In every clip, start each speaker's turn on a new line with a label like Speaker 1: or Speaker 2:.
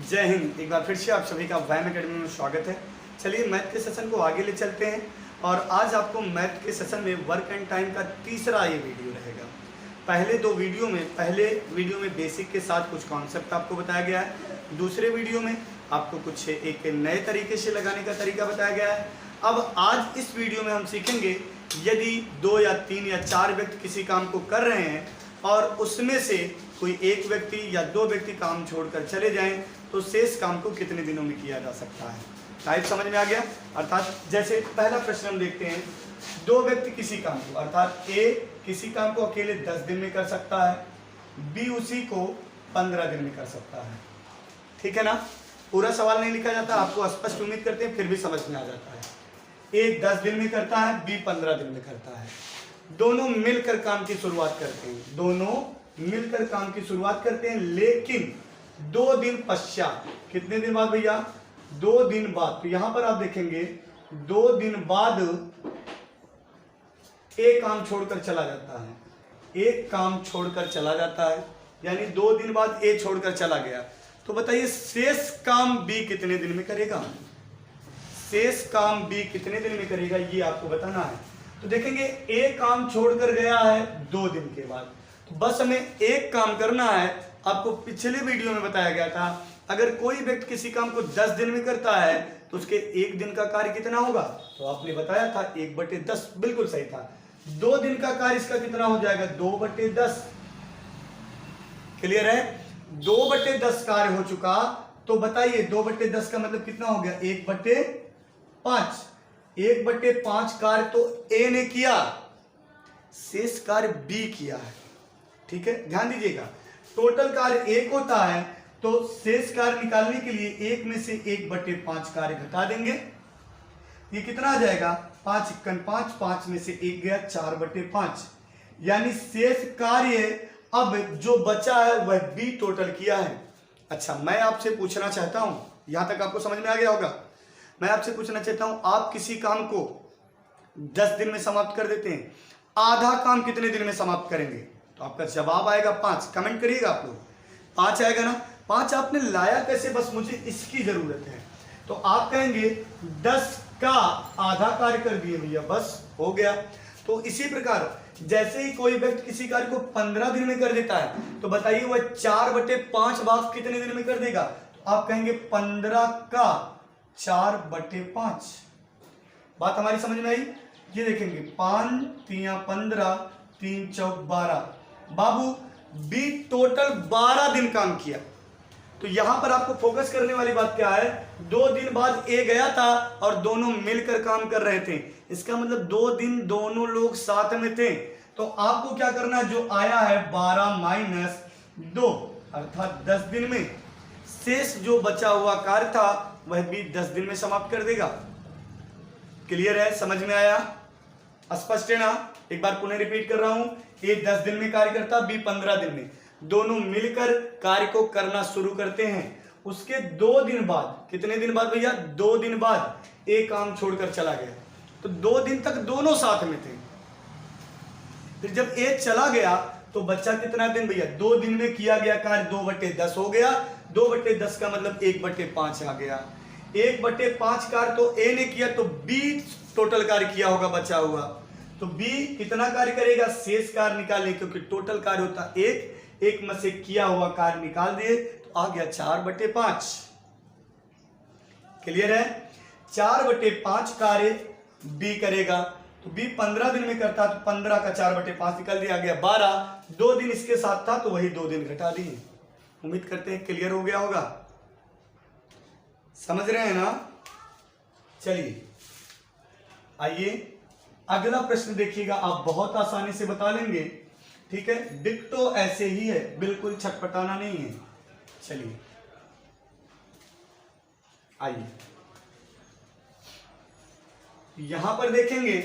Speaker 1: जय हिंद। एक बार फिर से आप सभी का वैम एकेडमी में स्वागत है। चलिए मैथ के सेशन को आगे ले चलते हैं और आज आपको मैथ के सेशन में वर्क एंड टाइम का तीसरा ये वीडियो रहेगा। पहले वीडियो में बेसिक के साथ कुछ कॉन्सेप्ट आपको बताया गया है। दूसरे वीडियो में आपको कुछ एक नए तरीके से लगाने का तरीका बताया गया है। अब आज इस वीडियो में हम सीखेंगे यदि 2 या 3 या 4 व्यक्ति किसी काम को कर रहे हैं और उसमें से कोई एक व्यक्ति या 2 व्यक्ति काम छोड़कर चले जाएं तो शेष काम को कितने दिनों में किया जा सकता है। टाइप समझ में आ गया। अर्थात जैसे पहला प्रश्न हम देखते हैं, 2 व्यक्ति किसी काम को अर्थात ए किसी काम को अकेले 10 दिन में कर सकता है, बी उसी को 15 दिन में कर सकता है। ठीक है ना। पूरा सवाल नहीं लिखा जाता, आपको स्पष्ट उम्मीद करते हैं फिर भी समझ में आ जाता है। ए 10 दिन में करता है, बी 15 दिन में करता है। दोनों मिलकर काम की शुरुआत करते हैं, लेकिन 2 दिन पश्चात, कितने दिन बाद भैया? 2 दिन बाद। तो यहां पर आप देखेंगे 2 दिन बाद एक काम छोड़कर चला जाता है, यानी 2 दिन बाद ए छोड़कर चला गया। तो बताइए शेष काम बी कितने दिन में करेगा? ये आपको बताना है। तो देखेंगे ए काम छोड़कर गया है 2 दिन के बाद, तो बस हमें एक काम करना है। आपको पिछले वीडियो में बताया गया था, अगर कोई व्यक्ति किसी काम को 10 दिन में करता है तो उसके 1 दिन का कार्य कितना होगा? तो आपने बताया था 1/10, बिल्कुल सही था। 2 दिन का कार्य इसका कितना हो जाएगा? 2/10। क्लियर है? 2/10 कार्य हो चुका। तो बताइए 2/10 का मतलब कितना हो गया? 1/5। 1/5 कार्य तो ए ने किया, शेष कार्य बी किया है। ठीक है, ध्यान दीजिएगा। टोटल कार्य 1 होता है तो शेष कार्य निकालने के लिए 1 में से 1/5 कार्य घटा देंगे। ये कितना आ जाएगा? 5 × 5, 5 में से 1 गया, 4/5। यानी शेष कार्य अब जो बचा है वह बी टोटल किया है। अच्छा, मैं आपसे पूछना चाहता हूं, यहां तक आपको समझ में आ गया होगा। मैं आपसे पूछना चाहता हूं, आप किसी काम को 10 दिन में समाप्त कर देते हैं, आधा काम कितने दिन में समाप्त करेंगे? तो आपका जवाब आएगा 5। कमेंट करिएगा आप लोग, 5 आएगा ना। 5 आपने लाया कैसे? बस मुझे इसकी जरूरत है। तो आप कहेंगे 10 का आधा कार्य कर दिए भैया, बस हो गया। तो इसी प्रकार जैसे ही कोई व्यक्ति किसी कार्य को 15 दिन में कर देता है, तो बताइए वह 4/5 भाग कितने दिन में कर देगा? तो आप कहेंगे 15 का 4/5। बात हमारी समझ में आई? ये देखेंगे 5 × 15, 3 × 4 12। बाबू बी टोटल 12 दिन काम किया। तो यहां पर आपको फोकस करने वाली बात क्या है? 2 दिन बाद ए गया था और दोनों मिलकर काम कर रहे थे। इसका मतलब 2 दिन दोनों लोग साथ में थे। तो आपको क्या करना है? जो आया है 12 - 2 अर्थात 10 दिन में, शेष जो बचा हुआ कार्य था वह भी 10 दिन में समाप्त कर देगा। क्लियर है? समझ में आया? स्पष्ट है ना? एक बार पुनः रिपीट कर रहा हूं, ए 10 दिन में कार्य करता, बी 15 दिन में। दोनों मिलकर कार्य को करना शुरू करते हैं। उसके 2 दिन बाद, कितने दिन बाद भैया? 2 दिन बाद ए काम छोड़कर चला गया। तो 2 दिन तक दोनों साथ में थे। फिर जब ए चला गया तो बच्चा कितना दिन भैया? 2 दिन में किया गया कार्य 2/10 हो गया। 2/10 का मतलब 1/5 आ गया। 1/5 कार्य तो ए ने किया, तो बी टोटल कार्य किया होगा बचा हुआ। तो बी कितना कार्य करेगा? शेष कार्य निकालें, क्योंकि टोटल कार्य होता 1 में से किया हुआ कार्य निकाल दिए तो आ गया 4/5। क्लियर है? 4/5 कार्य बी करेगा। तो बी 15 दिन में करता, तो 15 का 4/5 निकल दिया, गया 12। 2 दिन इसके साथ था तो वही 2 दिन घटा दिए। उम्मीद करते हैं क्लियर हो गया होगा। समझ रहे हैं ना? चलिए आइए अगला प्रश्न देखिएगा। आप बहुत आसानी से बता लेंगे। ठीक है, डिक्टो ऐसे ही है, बिल्कुल छटपटाना नहीं है। चलिए आइए यहां पर देखेंगे,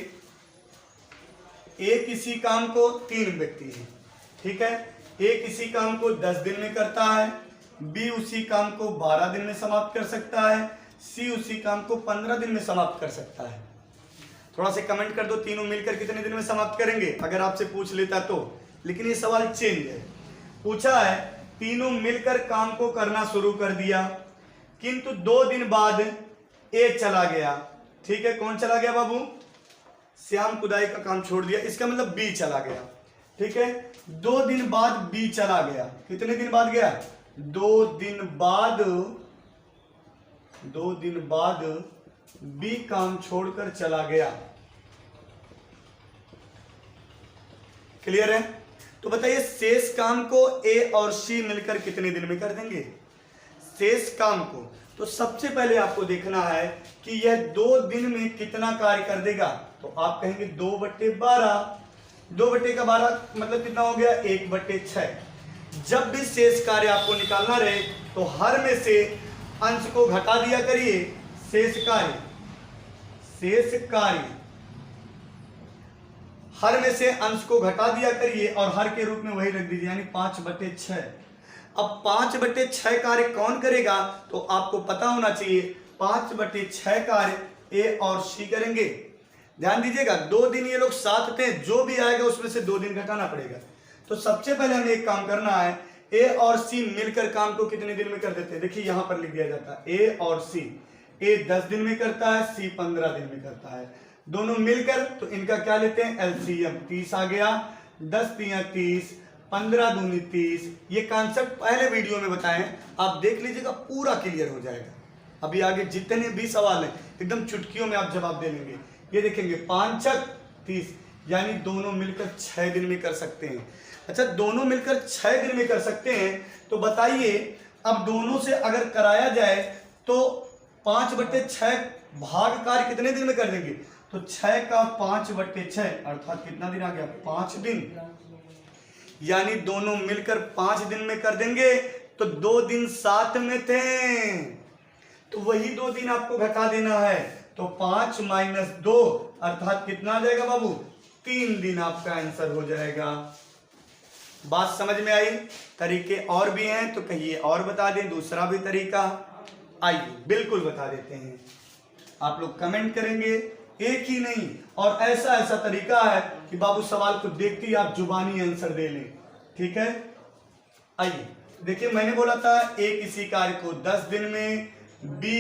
Speaker 1: ए किसी काम को 3 व्यक्ति है। ठीक है, ए किसी काम को 10 दिन में करता है, बी उसी काम को 12 दिन में समाप्त कर सकता है, सी उसी काम को 15 दिन में समाप्त कर सकता है। थोड़ा से कमेंट कर दो, तीनों मिलकर कितने दिन में समाप्त करेंगे अगर आपसे पूछ लेता तो। लेकिन ये सवाल चेंज है। पूछा है तीनों मिलकर काम को करना शुरू कर दिया, किंतु 2 दिन बाद ए चला गया। ठीक है, कौन चला गया बाबू? श्याम खुदाई का काम छोड़ दिया, इसका मतलब बी चला गया। ठीक है, 2 दिन बाद बी चला गया। कितने दिन बाद गया? 2 दिन बाद, 2 दिन बाद बी काम छोड़कर चला गया। क्लियर है? तो बताइए शेष काम को ए और सी मिलकर कितने दिन में कर देंगे? शेष काम को तो सबसे पहले आपको देखना है कि यह 2 दिन में कितना कार्य कर देगा। तो आप कहेंगे 2/12, 2/12 मतलब कितना हो गया? 1/6। जब भी शेष कार्य आपको निकालना रहे तो हर में से अंश को घटा दिया करिए। शेष कार्य, शेष कार्य हर में से अंश को घटा दिया करिए और हर के रूप में वही रख दीजिए, यानी 5/6। अब 5/6 कार्य कौन करेगा? तो आपको पता होना चाहिए 5/6 कार्य ए और सी करेंगे। ध्यान दीजिएगा, 2 दिन ये लोग साथ थे, जो भी आएगा उसमें से 2 दिन घटाना पड़ेगा। तो सबसे पहले हमें एक काम करना है, ए और सी मिलकर काम को कितने दिन में कर देते हैं? देखिए यहां पर लिख दिया जाता है ए और सी। ए 10 दिन में करता है, सी 15 दिन में करता है। दोनों मिलकर तो इनका क्या लेते हैं? एलसीएम। 30 आ गया, 10 तिया 30, 15 दूनी 30। ये कॉन्सेप्ट पहले वीडियो में बताएं, आप देख लीजिएगा, पूरा क्लियर हो जाएगा। अभी आगे जितने भी सवाल हैं एकदम चुटकियों में आप जवाब दे लेंगे। ये देखेंगे 5 × 30, यानी दोनों मिलकर 6 दिन में कर सकते हैं। अच्छा, दोनों मिलकर 6 दिन में कर सकते हैं, तो बताइए अब दोनों से अगर कराया जाए तो 5/6 भाग कार्य कितने दिन में कर देंगे? तो 6 का 5/6 अर्थात कितना दिन आ गया? 5 दिन। यानी दोनों मिलकर 5 दिन में कर देंगे। तो 2 दिन साथ में थे, तो वही 2 दिन आपको घटा देना है। तो 5 - 2 अर्थात कितना आ जाएगा बाबू? 3 दिन आपका आंसर हो जाएगा। बात समझ में आई? तरीके और भी हैं तो कहिए और बता दें दूसरा भी तरीका। आइए बिल्कुल बता देते हैं, आप लोग कमेंट करेंगे। एक ही नहीं और ऐसा ऐसा तरीका है कि बाबू सवाल को देखते ही आप जुबानी आंसर दे लें। ठीक है, आइए देखिए, मैंने बोला था ए किसी कार्य को 10 दिन में, बी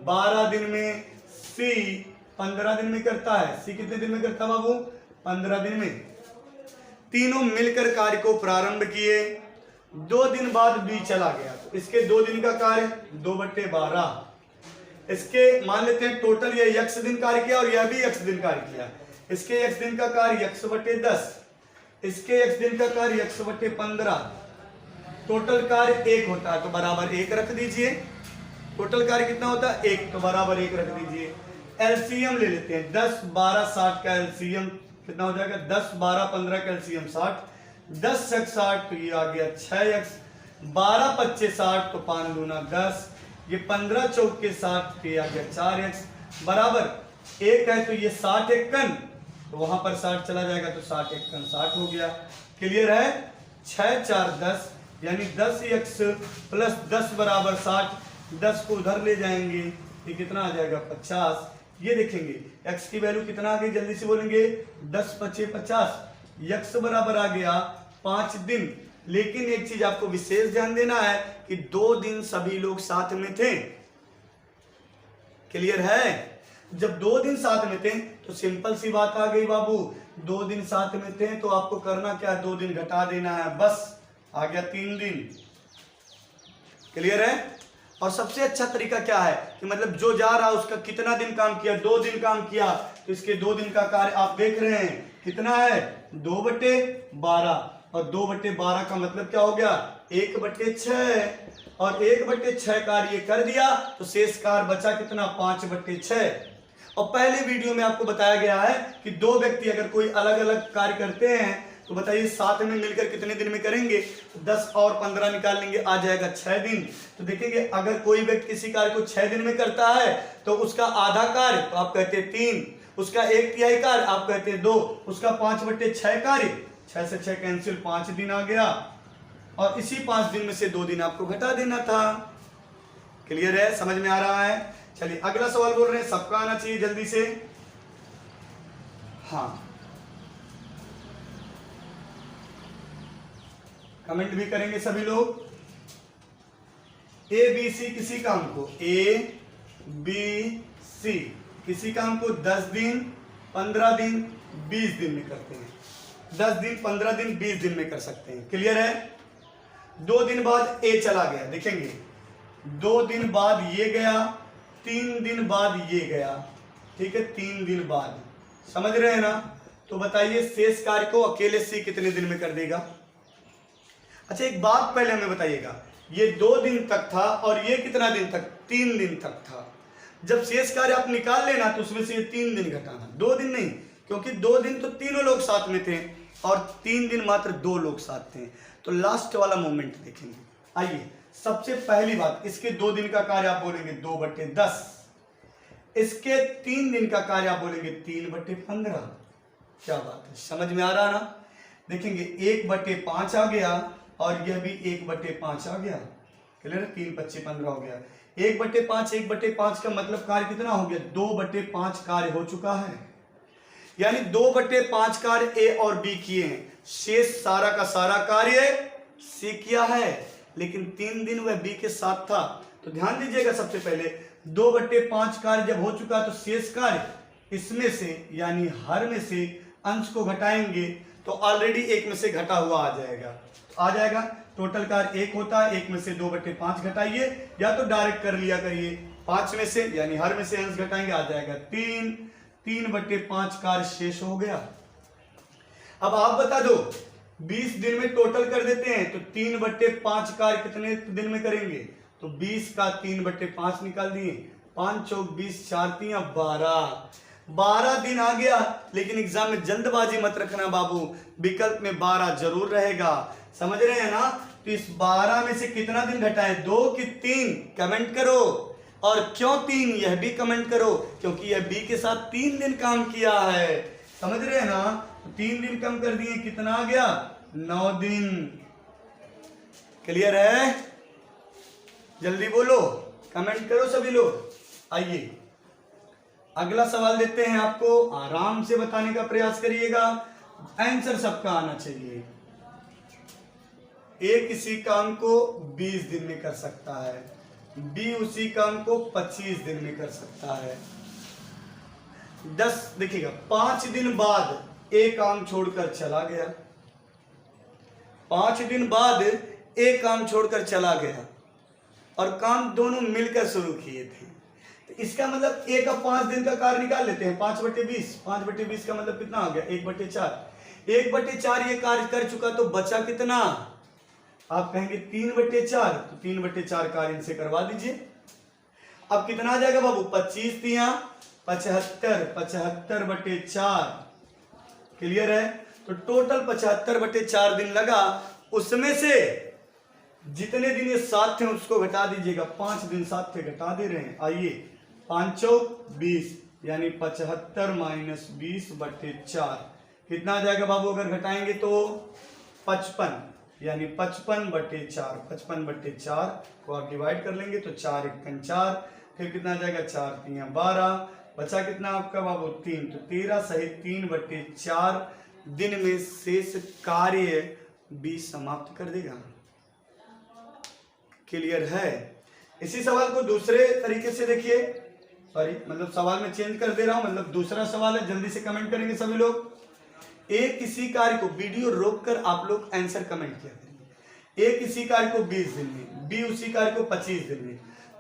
Speaker 1: 12 दिन में, सी 15 दिन में करता है। सी कितने दिन में करता है बाबू? 15 दिन में। तीनों मिलकर कार्य को प्रारंभ किए। 2 दिन बाद बी चला गया, तो इसके 2 दिन का कार्य 2/12। इसके मान लेते हैं टोटल ये x दिन कार्य किया और यह भी x दिन कार्य किया। इसके x दिन का कार्य x/10, इसके x दिन का कार्य x/15। टोटल कार्य 1 होता है तो बराबर 1 रख दीजिए। टोटल कार्य कितना होता है? 1, तो बराबर 1 रख दीजिए। एलसीएम ले लेते हैं, 10 12 60 का एलसीएम कितना हो जाएगा? 10 12 15 का एलसीएम 60, 10 × 60 तो ये आ गया 6x, 12 25 60 तो 5 दूना 10, ये 15 चौके 60 के आ गया 4x, बराबर 1 है तो ये 60 एकन, तो वहां पर 60 चला जाएगा तो 60 एकन 60 हो गया। क्लियर है? 6 4 10 यानी 10x + 10 बराबर 60। 10 को उधर ले जाएंगे, ये कितना आ जाएगा? 50। ये देखेंगे x की वैल्यू कितना आ गई, जल्दी से बोलेंगे। 10 × 5 = 50। x बराबर आ गया 5 दिन। लेकिन एक चीज आपको विशेष ध्यान देना है कि 2 दिन सभी लोग साथ में थे। क्लियर है? जब 2 दिन साथ में थे तो सिंपल सी बात आ गई बाबू, 2 दिन साथ में थे तो आपको करना क्या है? 2 दिन घटा देना है, बस आ गया 3 दिन। क्लियर है? और सबसे अच्छा तरीका क्या है कि मतलब जो जा रहा है उसका कितना दिन काम किया? 2 दिन काम किया, तो इसके 2 दिन का कार्य आप देख रहे हैं कितना है? 2/12। और 2/12 का मतलब क्या हो गया? 1/6। और 1/6 कार्य कर दिया तो शेष कार्य बचा कितना? 5/6। और पहले वीडियो में आपको बताया गया है कि 2 व्यक्ति अगर कोई अलग अलग कार्य करते हैं तो बताइए साथ में मिलकर कितने दिन में करेंगे? 10 और 15 निकाल लेंगे, आ जाएगा 6 दिन। तो देखेंगे अगर कोई व्यक्ति किसी कार्य को 6 दिन में करता है तो उसका आधा कार्य तो आप कहते हैं 3, उसका 1/3 कार्य आप कहते हैं 2, उसका 5/6 कार्य, 6 से 6 कैंसिल, 5 दिन आ गया। और इसी 5 दिन में से 2 दिन आपको घटा देना था। क्लियर है? समझ में आ रहा है? चलिए अगला सवाल बोल रहे हैं, सबका आना चाहिए जल्दी से। हाँ, कमेंट भी करेंगे सभी लोग। ए बी सी किसी काम को, ए बी सी किसी काम को 10 दिन 15 दिन 20 दिन में करते हैं। 10 दिन 15 दिन 20 दिन में कर सकते हैं। क्लियर है? 2 दिन बाद ए चला गया, देखेंगे 2 दिन बाद ये गया, 3 दिन बाद ये गया, ठीक है, 3 दिन बाद, समझ रहे हैं ना? तो बताइए शेष कार्य को अकेले सी कितने दिन में कर देगा? अच्छा एक बात पहले हमें बताइएगा, ये 2 दिन तक था और ये कितना दिन तक? 3 दिन तक था। जब शेष कार्य आप निकाल लेना तो उसमें से ये 3 दिन घटाना, 2 दिन नहीं, क्योंकि 2 दिन तो तीनों लोग साथ में थे और 3 दिन मात्र 2 लोग साथ थे। तो लास्ट वाला मोमेंट देखेंगे। आइए सबसे पहली बात, इसके 2 दिन का कार्य आप बोलेंगे 2/10, इसके 3 दिन का कार्य आप बोलेंगे 3/15। क्या बात है, समझ में आ रहा ना? देखेंगे 1/5 आ गया और यह भी 1/5 आ गया। क्लियर है? 3 × 5 = 15 हो गया। 1/5 का मतलब कार्य कितना हो गया? 2/5 कार्य हो चुका है, यानी 2/5 कार्य ए और बी किए हैं। शेष सारा का सारा कार्य सी किया है, लेकिन 3 दिन वह बी के साथ था। तो ध्यान दीजिएगा, सबसे पहले 2/5 कार्य जब हो चुका तो शेष कार्य इसमें से यानी हर में से अंश को घटाएंगे तो ऑलरेडी 1 में से घटा हुआ आ जाएगा। तो आ जाएगा टोटल कार्य 1 होता है, 1 में से 2/5 घटाइए या तो डायरेक्ट कर लिया करिए, 5 में से यानी हर में से अंश घटाएंगे, आ जाएगा 3, 3/5 कार्य शेष हो गया। अब आप बता दो 20 दिन में टोटल कर देते हैं तो 3/5 कार्य कितने दिन में करेंगे? तो 20 का 3/5 निकाल दिए, 5 चौक 20, 4 तियां 12 दिन आ गया। लेकिन एग्जाम में जल्दबाजी मत रखना बाबू, विकल्प में 12 जरूर रहेगा, समझ रहे हैं ना? तो इस 12 में से कितना दिन घटाएं, 2 कि 3? कमेंट करो। और क्यों 3 यह भी कमेंट करो, क्योंकि यह बी के साथ 3 दिन काम किया है, समझ रहे हैं ना? तो 3 दिन कम कर दिए, कितना आ गया? 9 दिन। क्लियर है? जल्दी बोलो, कमेंट करो सभी लोग। आइए अगला सवाल देते हैं आपको, आराम से बताने का प्रयास करिएगा, आंसर सबका आना चाहिए। ए किसी काम को 20 दिन में कर सकता है, बी उसी काम को 25 दिन में कर सकता है। 10 देखिएगा 5 दिन बाद ए काम छोड़कर चला गया, 5 दिन बाद ए काम छोड़कर चला गया और काम दोनों मिलकर शुरू किए थे। तो इसका मतलब ए का 5 दिन का कार्य निकाल लेते हैं, 5/20, 5/20 का मतलब कितना आ गया? 1/4, 1/4 ये कार्य कर चुका तो बचा कितना? आप कहेंगे 3/4, तो 3/4 कार्य इनसे करवा दीजिए। अब कितना आ जाएगा बाबू? 25 तियां 75, 75/4। क्लियर है? तो टोटल 75/4 दिन लगा, उसमें से जितने दिन ये साथ थे उसको घटा दीजिएगा, 5 दिन साथ थे घटा दे रहे हैं। आइए 5 चौक 20 यानी 75 - 20/4 कितना आ जाएगा बाबू? अगर घटाएंगे तो 55 यानी 55/4, 55/4 को आप डिवाइड कर लेंगे तो 4 × 1 = 4, फिर कितना आ जाएगा? 4 × 3 = 12, बचा कितना आपका बाबू? 3, तो 13 सहित 3/4 दिन में शेष कार्य बी समाप्त कर देगा। क्लियर है? इसी सवाल को दूसरे तरीके से देखिए, सॉरी मतलब सवाल में चेंज कर दे रहा हूं, मतलब दूसरा सवाल है, जल्दी से कमेंट करेंगे सभी लोग। ए किसी कार्य को, वीडियो रोककर आप लोग आंसर कमेंट किया करेंगे। ए किसी कार्य को 20 दिन में, बी उसी कार्य को 25 दिन में,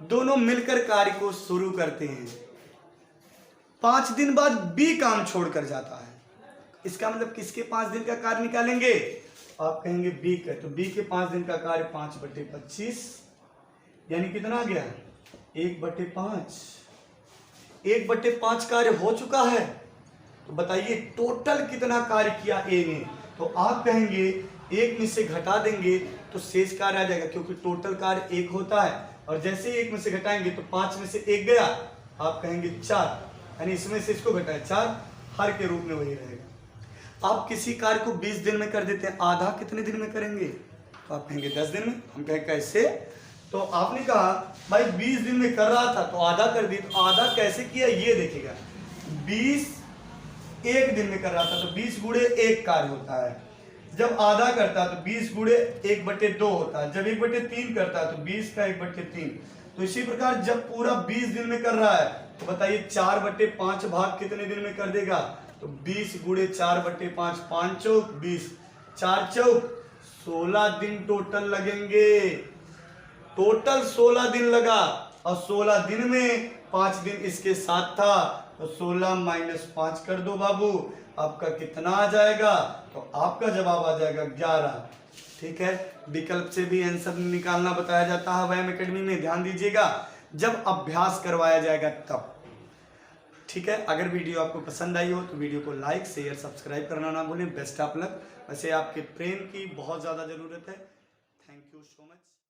Speaker 1: दोनों मिलकर कार्य को शुरू करते हैं। 5 दिन बाद बी काम छोड़कर जाता है, इसका मतलब किसके 5 दिन का कार्य निकालेंगे? आप कहेंगे बी का, तो बी के 5 दिन का कार्य 5/25 यानी कितना आ गया? 1/5। 1/5 कार्य हो चुका है, तो बताइए टोटल कितना कार्य किया ए ने? तो आप कहेंगे 1 में से घटा देंगे तो शेष कार्य आ जाएगा, क्योंकि टोटल कार्य 1 होता है और जैसे ही 1 में से घटाएंगे तो 5 में से 1 गया, आप कहेंगे 4 यानी इसमें से इसको घटाए 4, हर के रूप में वही रहेगा। आप किसी कार्य को 20 दिन में कर देते हैं, आधा कितने दिन में करेंगे? तो आप कहेंगे 10 दिन में। हम कहें कैसे? तो आपने कहा भाई 20 दिन में कर रहा था तो आधा कर दी, तो आधा कैसे किया ये देखिएगा। 20 1 दिन में कर रहा था तो 20 × 1 कार्य होता है, जब आधा करता है तो 20 गुणे 1/2 होता है, जब 1/3 करता है तो 20 का 1/3। तो इसी प्रकार जब पूरा 20 दिन में कर रहा है तो बताइए 4/5 भाग कितने दिन में कर देगा, तो 20 गुणे 4/5, 5 चौक 20, 4 चौक 16 दिन टोटल लगेंगे। टोटल 16 दिन लगा और 16 दिन में 5 दिन इसके साथ था, तो 16 - 5 कर दो बाबू, आपका कितना आ जाएगा, तो आपका जवाब आ जाएगा 11। ठीक है, विकल्प से भी आंसर निकालना बताया जाता है व्यायाम एकेडमी में, ध्यान दीजिएगा जब अभ्यास करवाया जाएगा तब। ठीक है, अगर वीडियो आपको पसंद आई हो तो वीडियो को लाइक शेयर सब्सक्राइब करना ना भूलें। Best of luck. वैसे आपके प्रेम की बहुत ज़्यादा ज़रूरत है। Thank you so much.